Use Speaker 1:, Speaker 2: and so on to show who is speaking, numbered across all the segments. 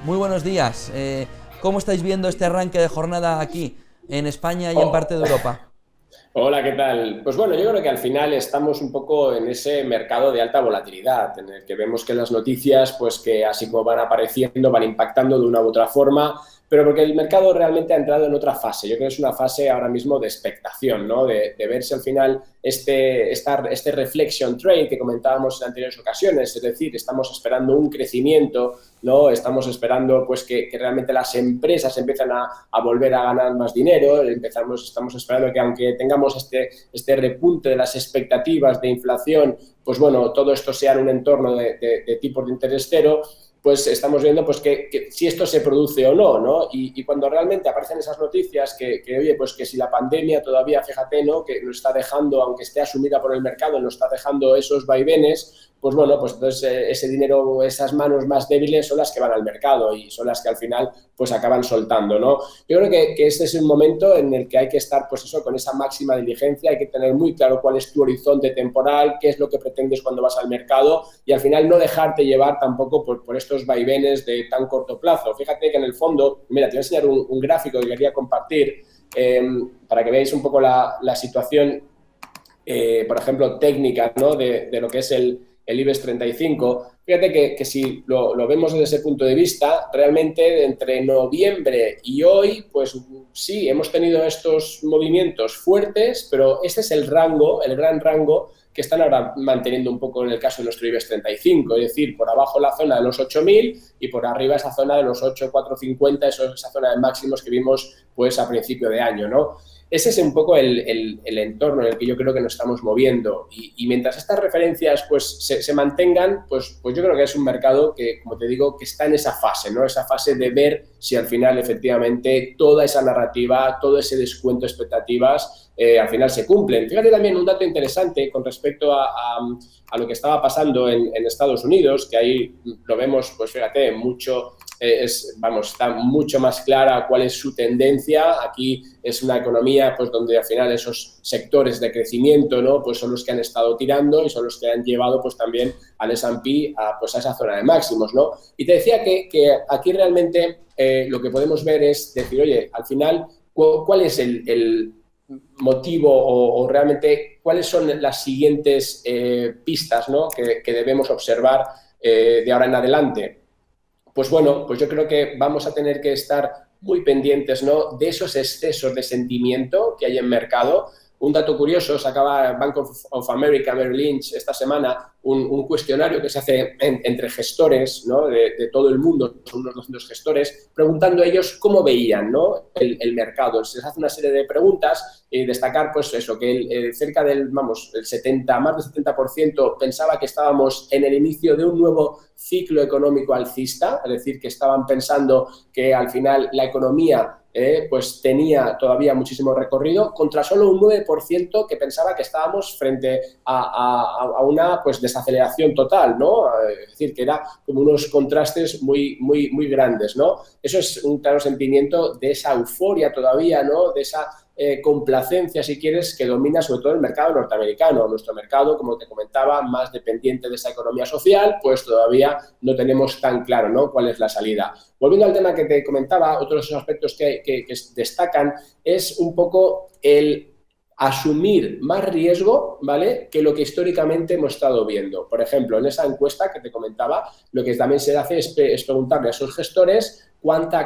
Speaker 1: Muy buenos días. ¿Cómo estáis viendo este arranque de jornada aquí, en España y en parte de Europa?
Speaker 2: Hola, ¿qué tal? Pues bueno, yo creo que al final estamos un poco en ese mercado de alta volatilidad, en el que vemos que las noticias, pues que así como van apareciendo, van impactando de una u otra forma, pero porque el mercado realmente ha entrado en otra fase. Yo creo que es una fase ahora mismo de expectación, ¿no? De ver si al final este reflection trade que comentábamos en anteriores ocasiones, es decir, estamos esperando un crecimiento, ¿no? Estamos esperando pues que realmente las empresas empiezan a volver a ganar más dinero, estamos esperando que aunque tengamos este repunte de las expectativas de inflación, pues bueno, todo esto sea en un entorno de tipos de interés cero, pues estamos viendo pues que si esto se produce o no, ¿no? Y cuando realmente aparecen esas noticias oye, pues que si la pandemia todavía, fíjate, ¿no? Que nos está dejando, aunque esté asumida por el mercado, nos está dejando esos vaivenes, pues bueno, pues entonces ese dinero, esas manos más débiles son las que van al mercado y son las que al final pues acaban soltando, ¿no? Yo creo que este es un momento en el que hay que estar pues eso, con esa máxima diligencia, hay que tener muy claro cuál es tu horizonte temporal, qué es lo que pretendes cuando vas al mercado y al final no dejarte llevar tampoco por estos vaivenes de tan corto plazo. Fíjate que en el fondo, mira, te voy a enseñar un gráfico que quería compartir para que veáis un poco la situación, por ejemplo, técnica, ¿no? de lo que es el IBEX 35, fíjate que si lo vemos desde ese punto de vista, realmente entre noviembre y hoy, pues sí, hemos tenido estos movimientos fuertes, pero este es el rango, el gran rango que están ahora manteniendo un poco en el caso de nuestro IBEX 35, es decir, por abajo la zona de los 8.000 y por arriba esa zona de los 8.450, esa zona de máximos que vimos pues a principio de año, ¿no? Ese es un poco el entorno en el que yo creo que nos estamos moviendo y mientras estas referencias pues se mantengan, pues yo creo que es un mercado que, como te digo, que está en esa fase, ¿no? Esa fase de ver si al final efectivamente toda esa narrativa, todo ese descuento de expectativas al final se cumplen. Fíjate también un dato interesante con respecto a lo que estaba pasando en Estados Unidos, que ahí lo vemos, pues fíjate, mucho... está mucho más clara cuál es su tendencia. Aquí es una economía pues, donde al final esos sectores de crecimiento, ¿no? Pues son los que han estado tirando y son los que han llevado pues, también al S&P pues, a esa zona de máximos, ¿no? Y te decía que aquí realmente lo que podemos ver es decir, oye, al final, ¿cuál es el motivo o realmente cuáles son las siguientes pistas, ¿no? que debemos observar de ahora en adelante? Pues bueno, pues yo creo que vamos a tener que estar muy pendientes, ¿no? De esos excesos de sentimiento que hay en mercado. Un dato curioso, sacaba Bank of America, Merrill Lynch, esta semana un cuestionario que se hace entre gestores, ¿no? de todo el mundo, son unos 200 gestores, preguntando a ellos cómo veían, ¿no? el mercado. Se les hace una serie de preguntas y destacar pues eso, que cerca del, vamos, el 70, más del 70% pensaba que estábamos en el inicio de un nuevo ciclo económico alcista, es decir, que estaban pensando que al final la economía pues tenía todavía muchísimo recorrido, contra solo un 9% que pensaba que estábamos frente a una pues, desaceleración total, ¿no? Es decir, que era como unos contrastes muy, muy, muy grandes, ¿no? Eso es un claro sentimiento de esa euforia todavía, ¿no? De esa complacencia, si quieres, que domina sobre todo el mercado norteamericano. Nuestro mercado, como te comentaba, más dependiente de esa economía social, pues todavía no tenemos tan claro, ¿no? Cuál es la salida. Volviendo al tema que te comentaba, otro de esos aspectos que destacan es un poco el asumir más riesgo, ¿vale?, que lo que históricamente hemos estado viendo. Por ejemplo, en esa encuesta que te comentaba, lo que también se hace es preguntarle a esos gestores cuánto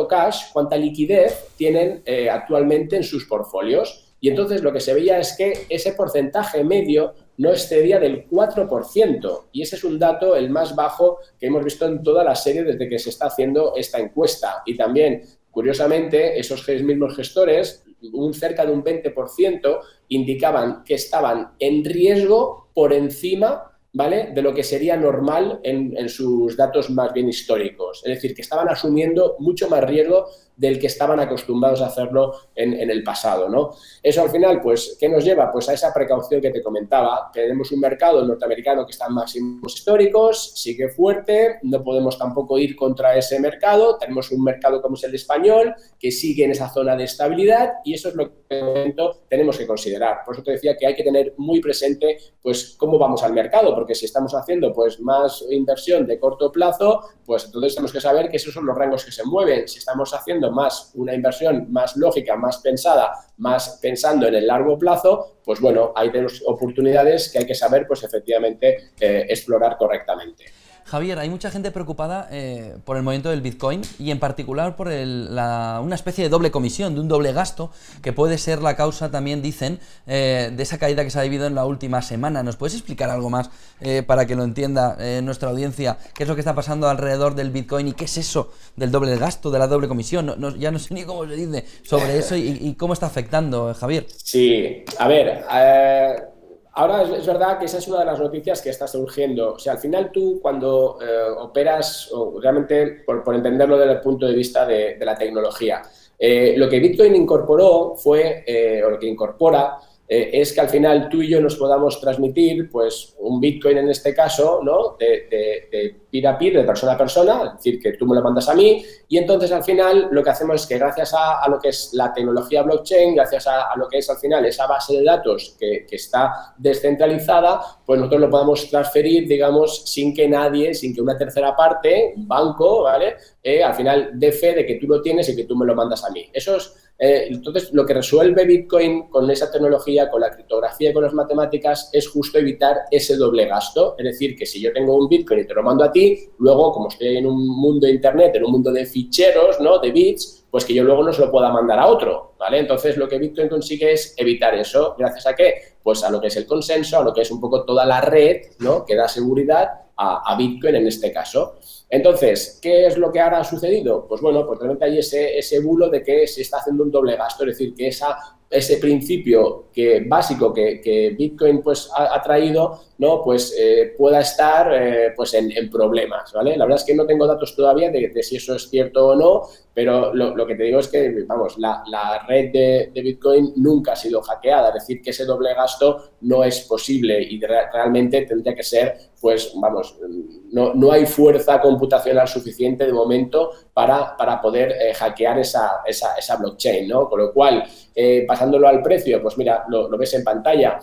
Speaker 2: cash, cuánta liquidez tienen actualmente en sus portfolios. Y entonces lo que se veía es que ese porcentaje medio no excedía del 4%. Y ese es un dato el más bajo que hemos visto en toda la serie desde que se está haciendo esta encuesta. Y también, curiosamente, esos mismos gestores, cerca de un 20%, indicaban que estaban en riesgo por encima, ¿vale?, de lo que sería normal en sus datos más bien históricos. Es decir, que estaban asumiendo mucho más riesgo del que estaban acostumbrados a hacerlo en el pasado, ¿no? Eso al final, pues, ¿qué nos lleva? Pues a esa precaución que te comentaba. Tenemos un mercado norteamericano que está en máximos históricos, sigue fuerte, no podemos tampoco ir contra ese mercado. Tenemos un mercado como es el español, que sigue en esa zona de estabilidad y eso es lo que de momento tenemos que considerar. Por eso te decía que hay que tener muy presente, pues, cómo vamos al mercado, porque porque si estamos haciendo pues más inversión de corto plazo, pues entonces tenemos que saber que esos son los rangos que se mueven. Si estamos haciendo más una inversión más lógica, más pensada, más pensando en el largo plazo, pues bueno, hay oportunidades que hay que saber pues efectivamente explorar correctamente.
Speaker 1: Javier, hay mucha gente preocupada por el movimiento del Bitcoin y en particular por una especie de doble comisión, de un doble gasto, que puede ser la causa, también dicen, de esa caída que se ha vivido en la última semana. ¿Nos puedes explicar algo más para que lo entienda nuestra audiencia? ¿Qué es lo que está pasando alrededor del Bitcoin y qué es eso del doble gasto, de la doble comisión? Ya no sé ni cómo se dice sobre eso y cómo está afectando, Javier.
Speaker 2: Sí, a ver... Ahora es verdad que esa es una de las noticias que está surgiendo. O sea, al final tú cuando operas, o realmente por entenderlo desde el punto de vista de la tecnología, lo que Bitcoin incorporó fue, o lo que incorpora, es que al final tú y yo nos podamos transmitir pues un Bitcoin en este caso, ¿no? de peer-a-peer, de persona a persona, es decir, que tú me lo mandas a mí y entonces al final lo que hacemos es que gracias a lo que es la tecnología blockchain, gracias a lo que es al final esa base de datos que está descentralizada, pues nosotros lo podamos transferir, digamos, sin que nadie, sin que una tercera parte, un banco, ¿vale? Al final dé fe de que tú lo tienes y que tú me lo mandas a mí. Eso es entonces, lo que resuelve Bitcoin con esa tecnología, con la criptografía y con las matemáticas es justo evitar ese doble gasto. Es decir, que si yo tengo un Bitcoin y te lo mando a ti, luego, como estoy en un mundo de Internet, en un mundo de ficheros, ¿no? De bits, pues que yo luego no se lo pueda mandar a otro, ¿vale? Entonces, lo que Bitcoin consigue es evitar eso. ¿Gracias a qué? Pues a lo que es el consenso, a lo que es un poco toda la red, ¿no? Que da seguridad a Bitcoin en este caso. Entonces, ¿qué es lo que ahora ha sucedido? Pues bueno, pues realmente hay ese bulo de que se está haciendo un doble gasto, es decir, que ese principio básico que Bitcoin pues ha traído, ¿no? Pues pueda estar pues en problemas, ¿vale? La verdad es que no tengo datos todavía de si eso es cierto o no, pero lo que te digo es que, vamos, la red de Bitcoin nunca ha sido hackeada, es decir, que ese doble gasto no es posible y realmente tendría que ser, pues, vamos, no hay fuerza computacional suficiente de momento para poder hackear esa blockchain, ¿no? Con lo cual, pasándolo al precio, pues mira, lo ves en pantalla,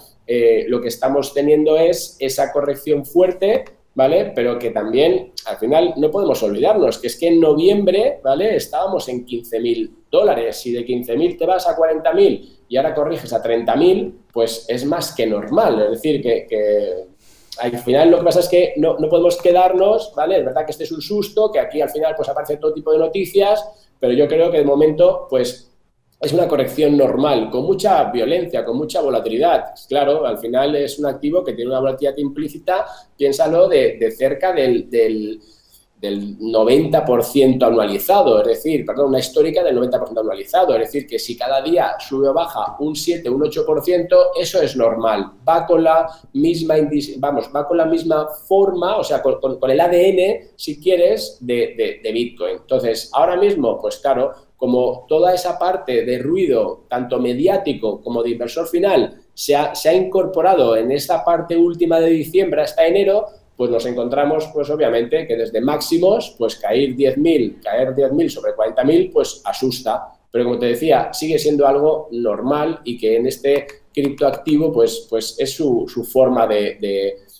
Speaker 2: lo que estamos teniendo es esa corrección fuerte, ¿vale? Pero que también, al final, no podemos olvidarnos que es que en noviembre, ¿vale? Estábamos en $15.000. Si de 15.000 te vas a 40.000 y ahora corriges a 30.000, pues es más que normal. Es decir, que al final lo que pasa es que no podemos quedarnos, ¿vale? Es verdad que este es un susto, que aquí al final pues aparece todo tipo de noticias, pero yo creo que de momento, pues, es una corrección normal, con mucha violencia, con mucha volatilidad. Claro, al final es un activo que tiene una volatilidad implícita, piénsalo, de cerca del 90% anualizado, es decir, perdón, una histórica del 90% anualizado, es decir, que si cada día sube o baja un 7, un 8%, eso es normal, va con la misma forma, o sea, con el ADN, si quieres, de Bitcoin. Entonces, ahora mismo, pues claro, como toda esa parte de ruido, tanto mediático como de inversor final, se ha incorporado en esta parte última de diciembre hasta enero, pues nos encontramos, pues obviamente, que desde máximos, pues caer 10.000 sobre 40.000, pues asusta. Pero como te decía, sigue siendo algo normal y que en este criptoactivo, pues es su forma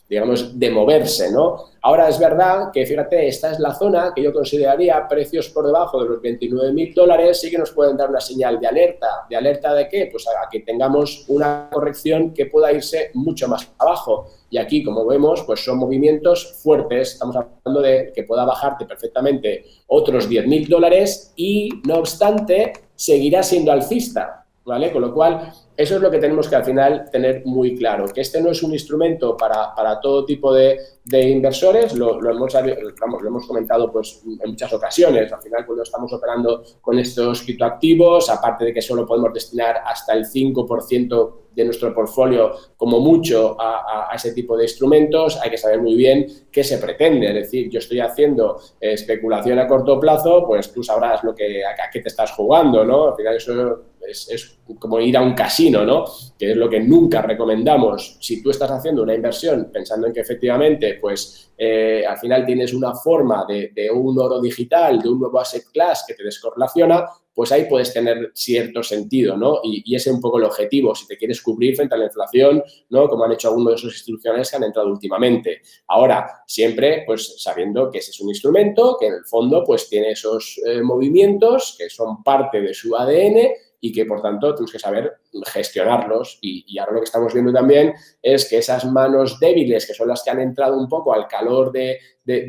Speaker 2: digamos, de moverse, ¿no? Ahora es verdad que, fíjate, esta es la zona que yo consideraría precios por debajo de los $29.000, sí que nos pueden dar una señal de alerta. ¿De alerta de qué? Pues a que tengamos una corrección que pueda irse mucho más abajo. Y aquí, como vemos, pues son movimientos fuertes. Estamos hablando de que pueda bajarte perfectamente otros $10.000 y, no obstante, seguirá siendo alcista, ¿vale? Con lo cual, eso es lo que tenemos que al final tener muy claro, que este no es un instrumento para todo tipo de inversores, lo hemos comentado pues en muchas ocasiones. Al final, cuando estamos operando con estos criptoactivos, aparte de que solo podemos destinar hasta el 5% de nuestro portfolio como mucho a ese tipo de instrumentos, hay que saber muy bien qué se pretende. Es decir, yo estoy haciendo especulación a corto plazo, pues tú sabrás a qué te estás jugando, ¿no? Al final eso es como ir a un casino, ¿no? Que es lo que nunca recomendamos. Si tú estás haciendo una inversión pensando en que efectivamente, pues al final tienes una forma de un oro digital, de un nuevo asset class que te descorrelaciona, pues ahí puedes tener cierto sentido, ¿no? Y ese es un poco el objetivo, si te quieres cubrir frente a la inflación, ¿no? Como han hecho algunos de esos institucionales que han entrado últimamente. Ahora, siempre, pues sabiendo que ese es un instrumento que en el fondo, pues tiene esos movimientos que son parte de su ADN y que, por tanto, tenemos que saber gestionarlos. Y ahora lo que estamos viendo también es que esas manos débiles, que son las que han entrado un poco al calor de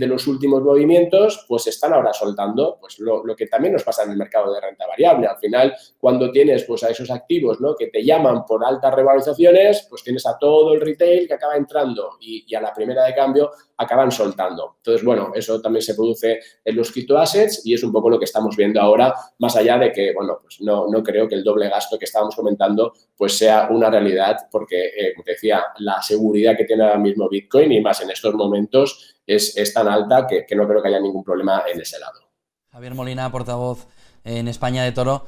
Speaker 2: los últimos movimientos, pues están ahora soltando pues lo que también nos pasa en el mercado de renta variable. Al final, cuando tienes pues a esos activos, ¿no?, que te llaman por altas revalorizaciones, pues tienes a todo el retail que acaba entrando y a la primera de cambio acaban soltando. Entonces, bueno, eso también se produce en los criptoassets y es un poco lo que estamos viendo ahora, más allá de que, bueno, pues no creo que el doble gasto que estábamos comentando pues sea una realidad porque, como te decía, la seguridad que tiene ahora mismo Bitcoin y más en estos momentos es tan alta que no creo que haya ningún problema en ese lado.
Speaker 1: Javier Molina, portavoz en España de Toro.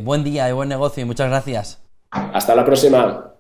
Speaker 1: Buen día y buen negocio y muchas gracias.
Speaker 2: Hasta la próxima.